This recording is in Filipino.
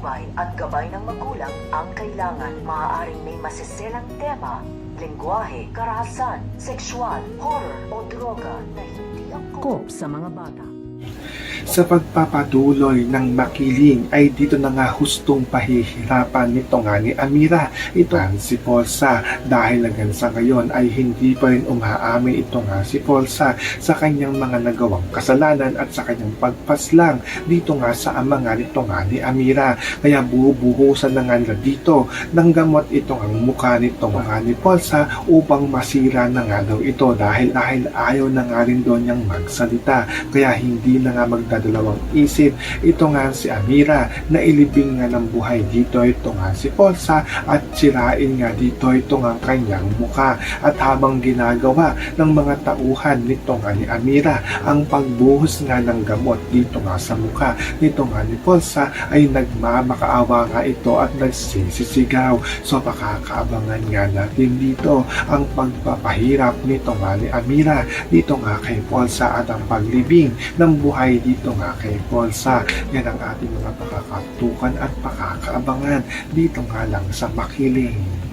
patnubay at gabay ng magulang ang kailangan. Maaaring may masiselang tema, lengguwahe, karahasan, sexual, horror o droga na hindi angkop sa mga bata. Sa pagpapatuloy ng makiling ay dito na nga hustong pahihirapan nito nga ni Amira. Ito nga si Polsa dahil hanggang sa ngayon ay hindi pa rin umaamin ito nga si Polsa sa kanyang mga nagawang kasalanan at sa kanyang pagpaslang dito nga sa ama nga nito nga ni Amira. Kaya bubuhusan na nga nila dito ng gamot ito ang mukha nito nga ni Polsa upang masira na nga daw ito dahil ayaw na nga rin doon niyang magsalita. Kaya hindi na nga magdadalawang isip ito nga si Amira na ilibing nga ng buhay dito ito nga si Polsa at sirain nga dito ito nga kanyang mukha. At habang ginagawa ng mga tauhan nito nga ni Amira ang pagbuhos nga ng gamot dito nga sa mukha nito nga ni Polsa ay nagmamakaawa nga ito at nagsisisigaw. So pakakaabangan nga natin dito ang pagpapahirap nito nga ni Amira dito nga kay Polsa at ang paglibing ng buhay dito nga kay Polsa. Yan ang ating mga pakakatukan at pakakaabangan dito nga lang sa Makiling.